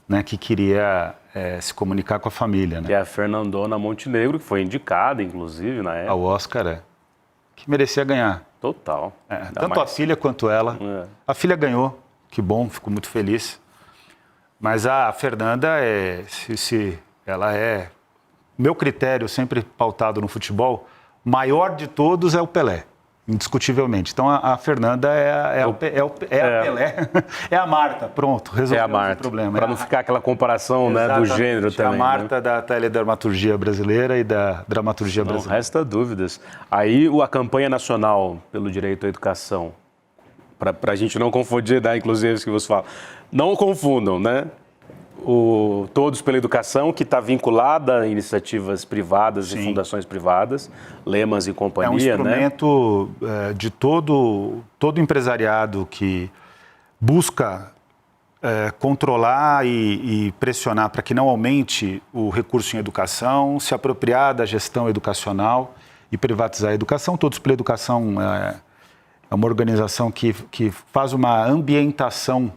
né, que queria se comunicar com a família. Né? Que é a Fernandona Montenegro, que foi indicada, inclusive, na época. Ao Oscar, que merecia ganhar. Total. Tanto a filha quanto ela. A filha ganhou, que bom, fico muito feliz. Mas a Fernanda, ela é... Meu critério, sempre pautado no futebol, maior de todos é o Pelé. Indiscutivelmente. Então, a Fernanda é a Pelé, é a Marta, pronto, resolveu o problema. Para não ficar aquela comparação, né, do gênero também. É a Marta, né? Da teledramaturgia brasileira e da dramaturgia brasileira. Não resta dúvidas. Aí, a campanha nacional pelo direito à educação, para a gente não confundir, né, inclusive, isso que você fala, não confundam, né? O Todos pela Educação, que está vinculada a iniciativas privadas e fundações privadas, Lemas e companhia. É um instrumento de todo empresariado que busca controlar e pressionar para que não aumente o recurso em educação, se apropriar da gestão educacional e privatizar a educação. Todos pela Educação é uma organização que faz uma ambientação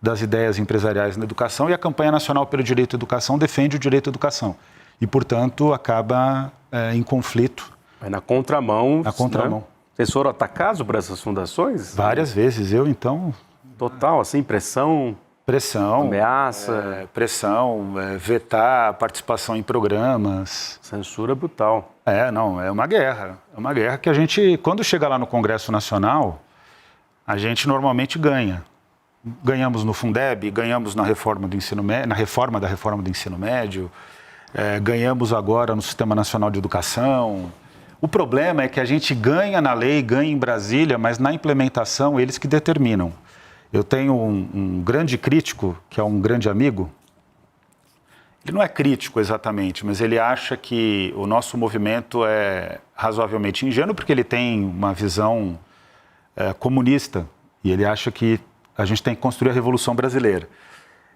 das ideias empresariais na educação, e a Campanha Nacional pelo Direito à Educação defende o direito à educação. E, portanto, acaba em conflito. Mas na contramão. Na contramão. Né? Vocês foram atacados por essas fundações? Várias vezes. Eu, então... Total, assim, pressão... Pressão. Ameaça. Pressão, vetar a participação em programas. Censura brutal. Não, é uma guerra. É uma guerra que a gente, quando chega lá no Congresso Nacional, a gente normalmente ganha. Ganhamos no Fundeb, ganhamos na reforma do ensino médio, na reforma da reforma do ensino médio, ganhamos agora no Sistema Nacional de Educação. O problema é que a gente ganha na lei, ganha em Brasília, mas na implementação eles que determinam. Eu tenho um grande crítico, que é um grande amigo. Ele não é crítico exatamente, mas ele acha que o nosso movimento é razoavelmente ingênuo, porque ele tem uma visão comunista, e ele acha que a gente tem que construir a Revolução Brasileira.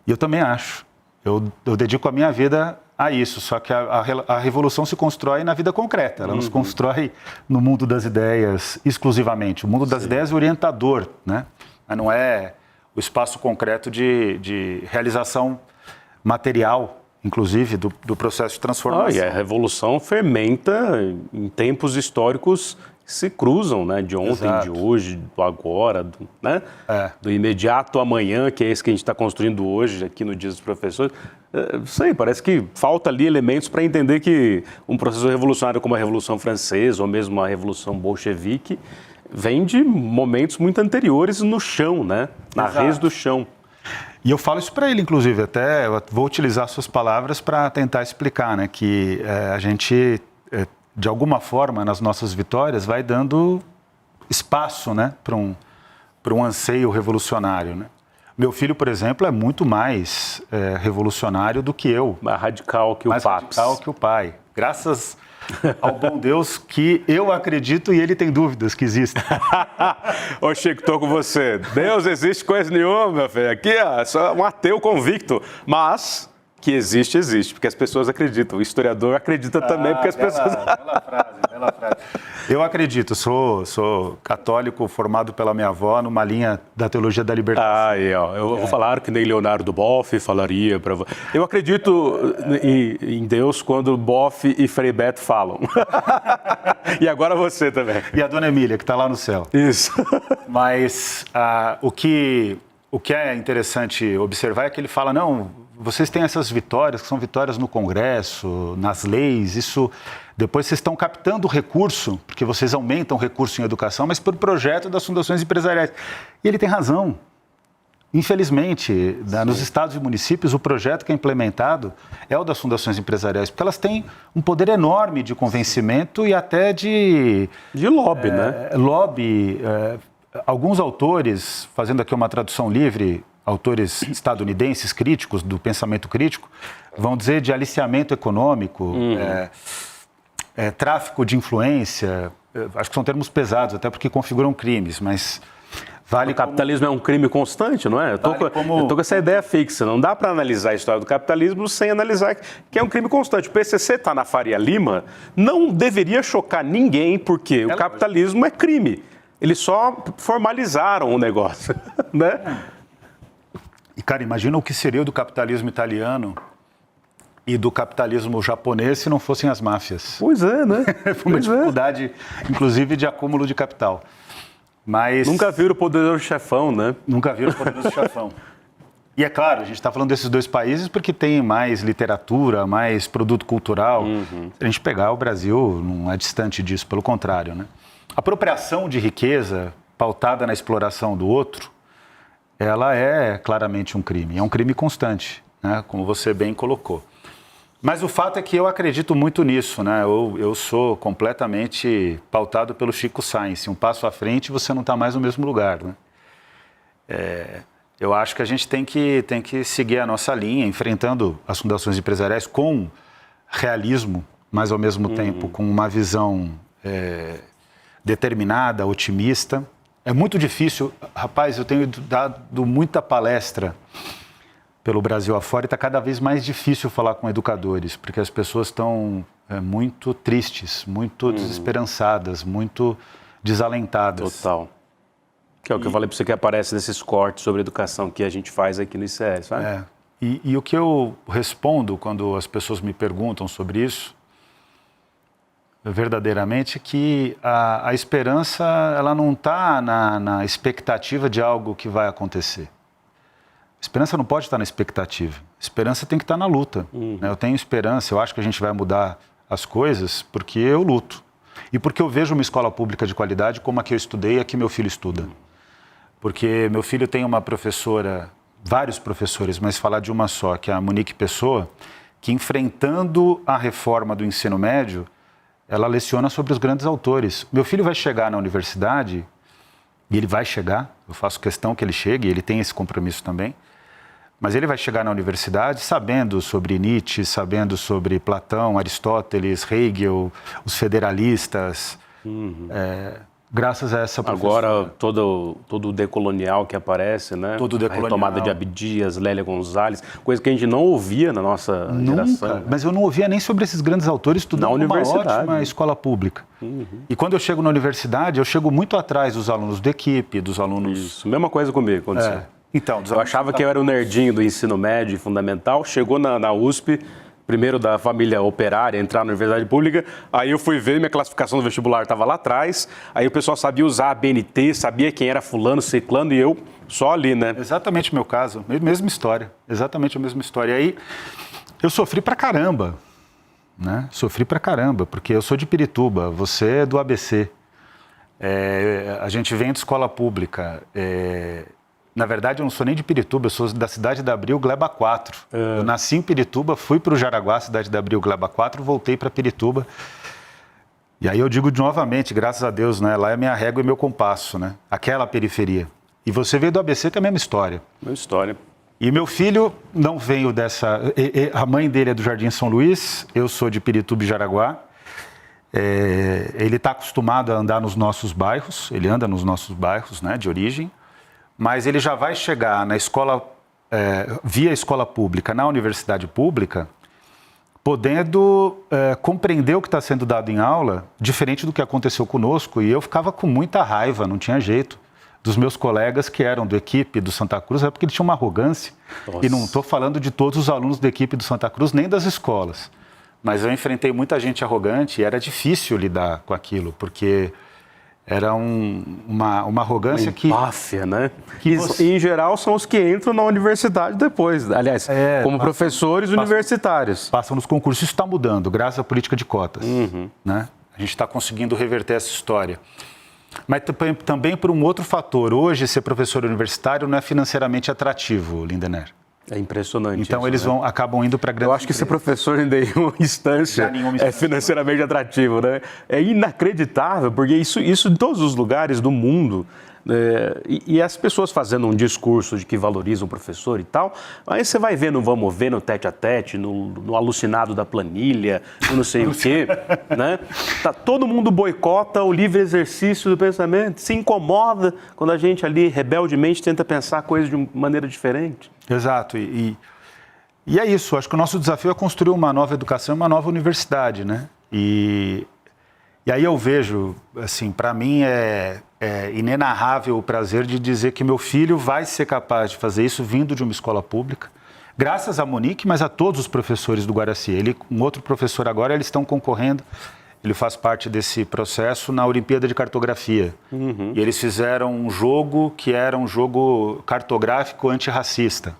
E eu também acho. Eu dedico a minha vida a isso, só que a revolução se constrói na vida concreta, ela não se constrói no mundo das ideias exclusivamente. O mundo das ideias é orientador, né? Mas não é o espaço concreto de realização material, inclusive, do processo de transformação. E a revolução fermenta em tempos históricos que se cruzam, né? De ontem, de hoje, do agora, né? Do imediato amanhã, que é esse que a gente está construindo hoje, aqui no Dia dos Professores. Sei, parece que falta ali elementos para entender que um processo revolucionário como a Revolução Francesa, ou mesmo a Revolução Bolchevique, vem de momentos muito anteriores no chão, né? Na raiz do chão. E eu falo isso para ele, inclusive, até eu vou utilizar suas palavras para tentar explicar, né? Que a gente, de alguma forma, nas nossas vitórias, vai dando espaço, né? Para um anseio revolucionário, né? Meu filho, por exemplo, é muito mais revolucionário do que eu. Mais radical que o pai. Mais radical que o pai. Graças ao bom Deus que eu acredito e ele tem dúvidas que existem. Ô Chico, estou com você. Deus existe coisa nenhuma, meu filho. Aqui é só um ateu convicto. Mas que existe, existe. Porque as pessoas acreditam. O historiador acredita também porque as pessoas... Bela frase. Eu acredito, sou católico formado pela minha avó numa linha da teologia da libertação. Eu vou falar que nem Leonardo Boff falaria para você. Eu acredito em Deus quando Boff e Frei Beto falam. E agora você também. E a dona Emília, que está lá no céu. Isso. Mas o que é interessante observar é que ele fala, não, vocês têm essas vitórias, que são vitórias no Congresso, nas leis, isso... Depois vocês estão captando recurso, porque vocês aumentam o recurso em educação, mas por projeto das fundações empresariais. E ele tem razão. Infelizmente, nos estados e municípios, o projeto que é implementado é o das fundações empresariais, porque elas têm um poder enorme de convencimento e até de lobby, né? Lobby. Alguns autores, fazendo aqui uma tradução livre, autores estadunidenses críticos, do pensamento crítico, vão dizer de aliciamento econômico, tráfico de influência, acho que são termos pesados, até porque configuram crimes, mas vale. O capitalismo é um crime constante, não é? Eu tô com essa ideia fixa. Não dá para analisar a história do capitalismo sem analisar que é um crime constante. O PCC está na Faria Lima, não deveria chocar ninguém, porque o capitalismo é crime. Eles só formalizaram o negócio, né? E, cara, imagina o que seria o do capitalismo italiano e do capitalismo japonês se não fossem as máfias. Pois é, né? Foi uma dificuldade, inclusive, de acúmulo de capital. Mas... Nunca viram o Poderoso Chefão, né? Nunca viram o Poderoso Chefão. E é claro, a gente está falando desses dois países porque tem mais literatura, mais produto cultural. Se a gente pegar o Brasil, não é distante disso, pelo contrário, né? A apropriação de riqueza pautada na exploração do outro, ela é claramente um crime. É um crime constante, né? Como você bem colocou. Mas o fato é que eu acredito muito nisso, né? Eu sou completamente pautado pelo Chico Science. Um passo à frente, você não está mais no mesmo lugar, né? Eu acho que a gente tem que seguir a nossa linha, enfrentando as fundações empresariais com realismo, mas ao mesmo tempo com uma visão determinada, otimista. É muito difícil. Rapaz, eu tenho dado muita palestra pelo Brasil afora e está cada vez mais difícil falar com educadores, porque as pessoas estão muito tristes, muito desesperançadas, muito desalentadas. Total. Que é o que eu falei para você que aparece nesses cortes sobre educação que a gente faz aqui no ICL, sabe? E o que eu respondo quando as pessoas me perguntam sobre isso, verdadeiramente, é que a esperança ela não está na expectativa de algo que vai acontecer. A esperança não pode estar na expectativa. A esperança tem que estar na luta. Né? Eu tenho esperança, eu acho que a gente vai mudar as coisas porque eu luto. E porque eu vejo uma escola pública de qualidade como a que eu estudei e a que meu filho estuda. Porque meu filho tem uma professora, vários professores, mas falar de uma só, que é a Monique Pessoa, que enfrentando a reforma do ensino médio, ela leciona sobre os grandes autores. Meu filho vai chegar na universidade, e ele vai chegar, eu faço questão que ele chegue, ele tem esse compromisso também, mas ele vai chegar na universidade sabendo sobre Nietzsche, sabendo sobre Platão, Aristóteles, Hegel, os federalistas, graças a essa professora. Agora, todo o decolonial que aparece, né? Todo o decolonial. A retomada de Abdias, Lélia Gonzalez, coisa que a gente não ouvia na nossa geração. Mas eu não ouvia nem sobre esses grandes autores estudando numa ótima escola pública. E quando eu chego na universidade, eu chego muito atrás dos alunos de equipe, dos alunos... Isso, mesma coisa comigo aconteceu. Então, eu achava que eu era o nerdinho do ensino médio e fundamental, chegou na USP, primeiro da família operária, entrar na universidade pública, aí eu fui ver, minha classificação do vestibular estava lá atrás, aí o pessoal sabia usar a BNT, sabia quem era fulano, ciclano, e eu só ali, né? Exatamente o meu caso, mesma história, exatamente a mesma história. E aí eu sofri pra caramba, né? Sofri pra caramba, porque eu sou de Pirituba, você é do ABC, a gente vem de escola pública, na verdade, eu não sou nem de Pirituba, eu sou da cidade da Abril, Gleba 4. Eu nasci em Pirituba, fui para o Jaraguá, cidade da Abril, Gleba 4, voltei para Pirituba. E aí eu digo novamente, graças a Deus, né? Lá é minha régua e meu compasso, né? Aquela periferia. E você veio do ABC, que é a mesma história. Mesma história. E meu filho não veio dessa... A mãe dele é do Jardim São Luís, eu sou de Pirituba e Jaraguá. Ele está acostumado a andar nos nossos bairros, ele anda nos nossos bairros, né, de origem. Mas ele já vai chegar na escola, via escola pública, na universidade pública, podendo compreender o que está sendo dado em aula, diferente do que aconteceu conosco. E eu ficava com muita raiva, não tinha jeito, dos meus colegas que eram do equipe do Santa Cruz, porque eles tinham uma arrogância. Nossa. E não estou falando de todos os alunos da equipe do Santa Cruz, nem das escolas. Mas eu enfrentei muita gente arrogante e era difícil lidar com aquilo, porque... Era uma arrogância que... Empáfia, né? Que em geral são os que entram na universidade depois. Aliás, como professores universitários. Passam nos concursos. Isso está mudando, graças à política de cotas. Né? A gente está conseguindo reverter essa história. Mas também por um outro fator. Hoje, ser professor universitário não é financeiramente atrativo, Lindener. É impressionante. Então, isso, eles acabam indo para grandes... Eu acho que ser professor em nenhuma instância é financeiramente atrativo, né? É inacreditável, porque isso em todos os lugares do mundo, e as pessoas fazendo um discurso de que valorizam o professor e tal, aí você vai ver no Vamos Ver, no Tete a Tete, no alucinado da planilha, no não sei o quê, né? Todo mundo boicota o livre exercício do pensamento, se incomoda quando a gente ali rebeldemente tenta pensar coisas de uma maneira diferente. Exato, e é isso, acho que o nosso desafio é construir uma nova educação, uma nova universidade, né? E aí eu vejo, assim, para mim é inenarrável o prazer de dizer que meu filho vai ser capaz de fazer isso vindo de uma escola pública, graças a Monique, mas a todos os professores do Guaraci. Um outro professor agora, eles estão concorrendo, ele faz parte desse processo na Olimpíada de Cartografia. E eles fizeram um jogo que era um jogo cartográfico antirracista.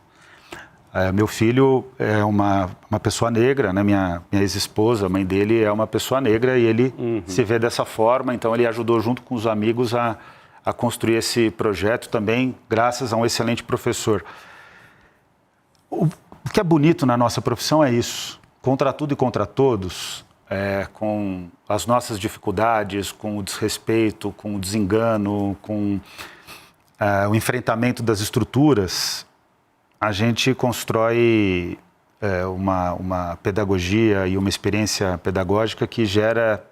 Meu filho é uma pessoa negra, né? Minha ex-esposa, a mãe dele é uma pessoa negra e ele se vê dessa forma, então ele ajudou junto com os amigos a construir esse projeto também, graças a um excelente professor. O que é bonito na nossa profissão é isso, contra tudo e contra todos, com as nossas dificuldades, com o desrespeito, com o desengano, com o enfrentamento das estruturas, a gente constrói uma pedagogia e uma experiência pedagógica que gera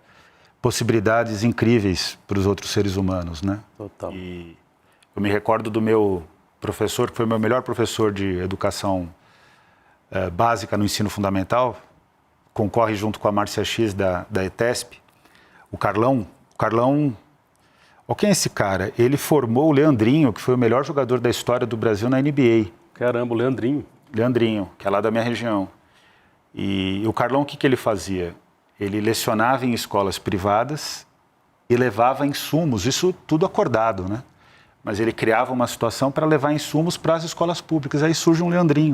possibilidades incríveis para os outros seres humanos, né? Total. E eu me recordo do meu professor, que foi o meu melhor professor de educação básica no ensino fundamental, concorre junto com a Márcia X da ETESP, o Carlão. Quem é esse cara? Ele formou o Leandrinho, que foi o melhor jogador da história do Brasil na NBA. Caramba, o Leandrinho. Leandrinho, que é lá da minha região. E o Carlão, o que ele fazia? Ele lecionava em escolas privadas e levava insumos, isso tudo acordado, né? Mas ele criava uma situação para levar insumos para as escolas públicas. Aí surge um Leandrinho.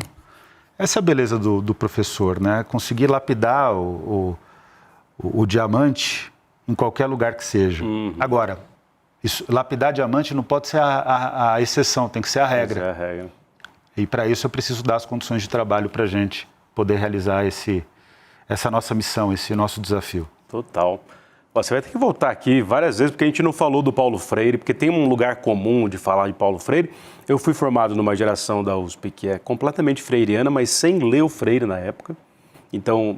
Essa é a beleza do professor, né? Conseguir lapidar o diamante em qualquer lugar que seja. Agora, lapidar diamante não pode ser a exceção, tem que ser a regra. Essa é a regra. E para isso eu preciso dar as condições de trabalho para a gente poder realizar essa nossa missão, esse nosso desafio. Total. Você vai ter que voltar aqui várias vezes, porque a gente não falou do Paulo Freire, porque tem um lugar comum de falar de Paulo Freire. Eu fui formado numa geração da USP que é completamente freiriana, mas sem ler o Freire na época. Então,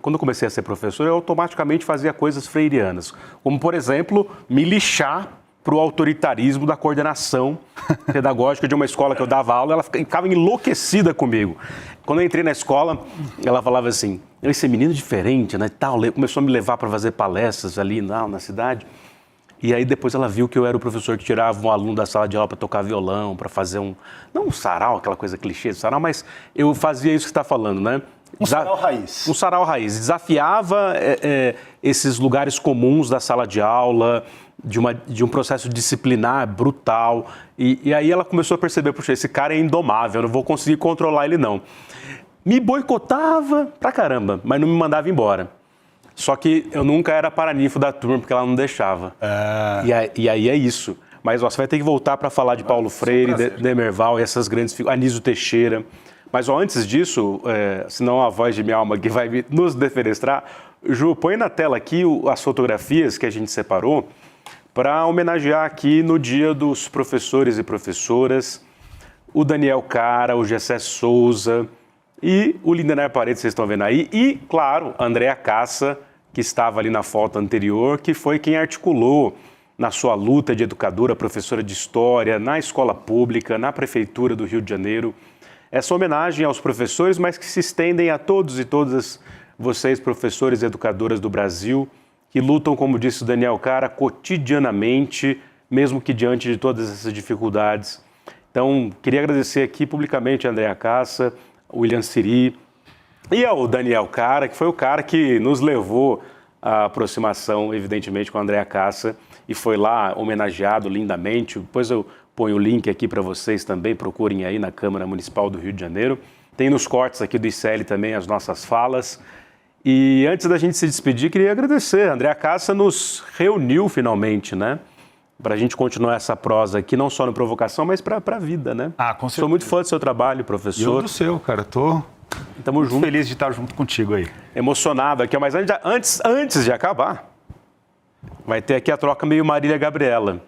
quando eu comecei a ser professor, eu automaticamente fazia coisas freirianas, como, por exemplo, me lixar para o autoritarismo da coordenação pedagógica de uma escola que eu dava aula. Ela ficava enlouquecida comigo. Quando eu entrei na escola, ela falava assim, esse menino diferente, né, tal, começou a me levar para fazer palestras ali na cidade. E aí depois ela viu que eu era o professor que tirava um aluno da sala de aula para tocar violão, para fazer não um sarau, aquela coisa clichê de sarau, mas eu fazia isso que você está falando, né? Um sarau raiz. Um sarau raiz. Desafiava esses lugares comuns da sala de aula, de um processo disciplinar brutal. E aí ela começou a perceber, puxa, esse cara é indomável, eu não vou conseguir controlar ele não. Me boicotava pra caramba, mas não me mandava embora. Só que eu nunca era paraninfo da turma, porque ela não deixava. E aí é isso. Mas você vai ter que voltar para falar de Paulo Freire, Demerval e essas grandes figuras, Anísio Teixeira. Mas antes disso, senão a voz de minha alma que vai nos defenestrar, Ju, põe na tela aqui as fotografias que a gente separou para homenagear aqui no Dia dos Professores e Professoras, o Daniel Cara, o Gessé Souza e o Lindener Paredes, vocês estão vendo aí, e, claro, a Andréa Cassa, que estava ali na foto anterior, que foi quem articulou na sua luta de educadora, professora de história, na escola pública, na Prefeitura do Rio de Janeiro. Essa homenagem aos professores, mas que se estendem a todos e todas vocês, professores e educadoras do Brasil, que lutam, como disse o Daniel Cara, cotidianamente, mesmo que diante de todas essas dificuldades. Então, queria agradecer aqui publicamente a Andréa Cassa, o William Siri e ao Daniel Cara, que foi o cara que nos levou à aproximação, evidentemente, com a Andréa Cassa, e foi lá homenageado lindamente. Depois eu ponho o link aqui para vocês também, procurem aí na Câmara Municipal do Rio de Janeiro. Tem nos cortes aqui do ICL também as nossas falas. E antes da gente se despedir, queria agradecer. A Andréa Cassa nos reuniu finalmente, né? Para a gente continuar essa prosa aqui, não só no Provocação, mas para a vida, né? Com certeza. Sou muito fã do seu trabalho, professor. E eu do seu, cara. Tamo junto. Feliz de estar junto contigo aí. Emocionado aqui, mas antes de acabar, vai ter aqui a troca meio Marília Gabriela.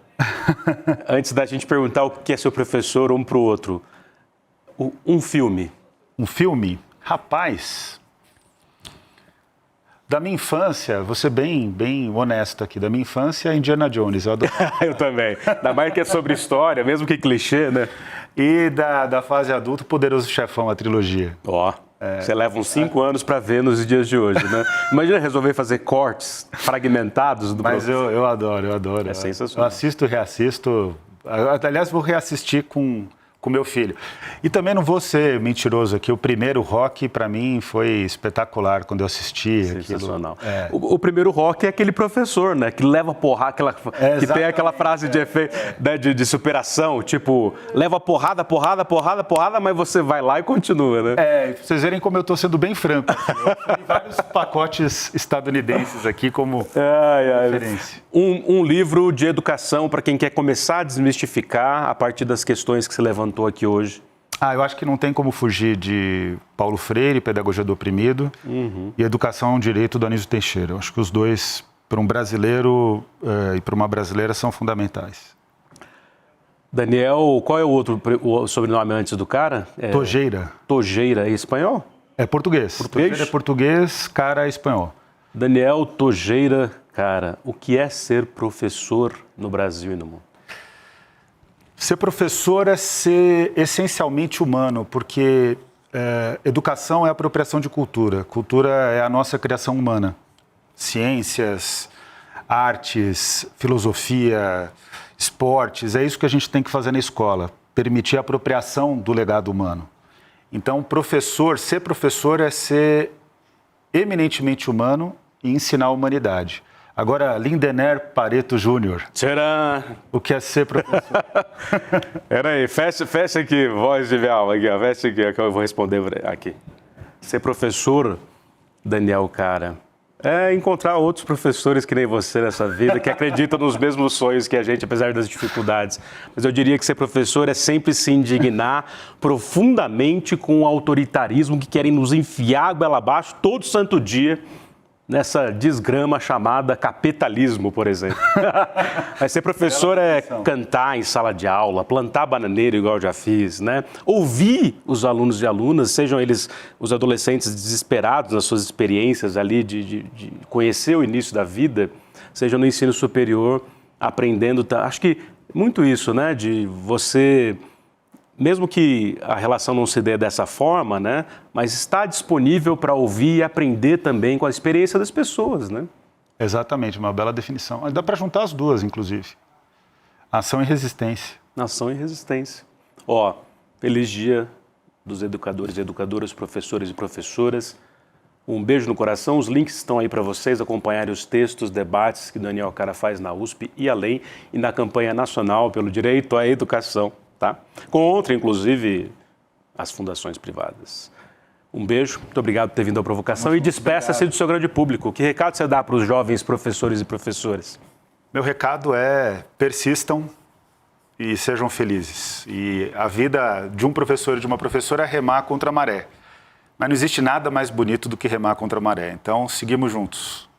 Antes da gente perguntar o que é seu professor um para o outro. Um filme. Um filme? Rapaz, da minha infância, vou ser bem honesto aqui, da minha infância, Indiana Jones, eu adoro. Eu também. Ainda mais que é sobre história, mesmo que clichê, né? E da fase adulta, Poderoso Chefão, a trilogia. Você leva uns 5 anos para ver nos dias de hoje, né? Imagina resolver fazer cortes fragmentados do Mas eu adoro. É sensacional. Eu assisto e reassisto. Aliás, vou reassistir com meu filho. E também não vou ser mentiroso aqui, o primeiro Rock, para mim, foi espetacular quando eu assisti. Sensacional. O primeiro Rock é aquele professor, né? Que leva porrada, que tem aquela frase de efeito, de superação, tipo, leva porrada, mas você vai lá e continua, né? Pra vocês verem como eu estou sendo bem franco. Eu tenho vários pacotes estadunidenses aqui como referência. Um livro de educação para quem quer começar a desmistificar a partir das questões que se levantou aqui hoje. Eu acho que não tem como fugir de Paulo Freire, Pedagogia do Oprimido, e Educação e Direito do Anísio Teixeira. Eu acho que os dois, para um brasileiro e para uma brasileira, são fundamentais. Daniel, qual é o sobrenome antes do cara? Tojeira. Tojeira, é espanhol? É português. Tojeira é português, Cara é espanhol. Daniel Tojeira Cara, o que é ser professor no Brasil e no mundo? Ser professor é ser essencialmente humano, porque Educação é apropriação de cultura. Cultura é a nossa criação humana. Ciências, artes, filosofia, esportes, é isso que a gente tem que fazer na escola. Permitir a apropriação do legado humano. Então, ser professor é ser eminentemente humano e ensinar a humanidade. Agora, Lindener Pareto Júnior. Tcharam! O que é ser professor? Peraí, fecha aqui, voz de minha alma, aqui, ó. Fecha aqui, que eu vou responder aqui. Ser professor, Daniel, cara, é encontrar outros professores que nem você nessa vida, que acreditam nos mesmos sonhos que a gente, apesar das dificuldades. Mas eu diria que ser professor é sempre se indignar profundamente com o autoritarismo que querem nos enfiar a goela abaixo todo santo dia, nessa desgrama chamada capitalismo, por exemplo. Mas ser professor é cantar em sala de aula, plantar bananeira igual eu já fiz, né? Ouvir os alunos e alunas, sejam eles os adolescentes desesperados nas suas experiências ali de conhecer o início da vida, seja no ensino superior, aprendendo. Acho que muito isso, né? De você, mesmo que a relação não se dê dessa forma, né, mas está disponível para ouvir e aprender também com a experiência das pessoas, né? Exatamente, uma bela definição. Dá para juntar as duas, inclusive. Ação e resistência. Ação e resistência. Ó, feliz dia dos educadores e educadoras, professores e professoras. Um beijo no coração. Os links estão aí para vocês acompanharem os textos, debates que Daniel Cara faz na USP e além, e na campanha nacional pelo direito à educação. Tá? Contra, inclusive, as fundações privadas. Um beijo, muito obrigado por ter vindo à provocação e despeça-se do seu grande público. Que recado você dá para os jovens professores e professoras? Meu recado é: persistam e sejam felizes. E a vida de um professor e de uma professora é remar contra a maré. Mas não existe nada mais bonito do que remar contra a maré. Então, seguimos juntos.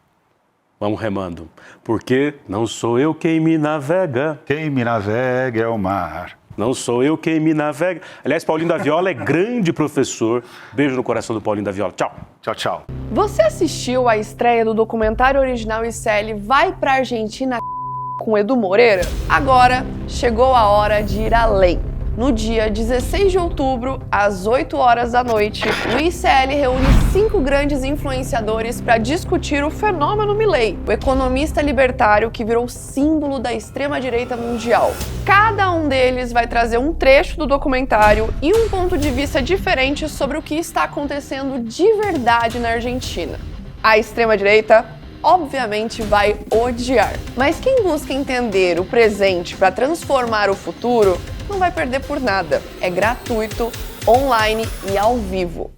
Vamos remando. Porque não sou eu quem me navega. Quem me navega é o mar. Não sou eu quem me navega. Aliás, Paulinho da Viola é grande professor. Beijo no coração do Paulinho da Viola. Tchau. Tchau, tchau. Você assistiu à estreia do documentário original ICL Vai Pra Argentina com Edu Moreira? Agora chegou a hora de ir além. No dia 16 de outubro, às 8 horas da noite, o ICL reúne 5 grandes influenciadores para discutir o fenômeno Milei, o economista libertário que virou símbolo da extrema-direita mundial. Cada um deles vai trazer um trecho do documentário e um ponto de vista diferente sobre o que está acontecendo de verdade na Argentina. A extrema-direita, obviamente, vai odiar. Mas quem busca entender o presente para transformar o futuro não vai perder por nada. É gratuito, online e ao vivo.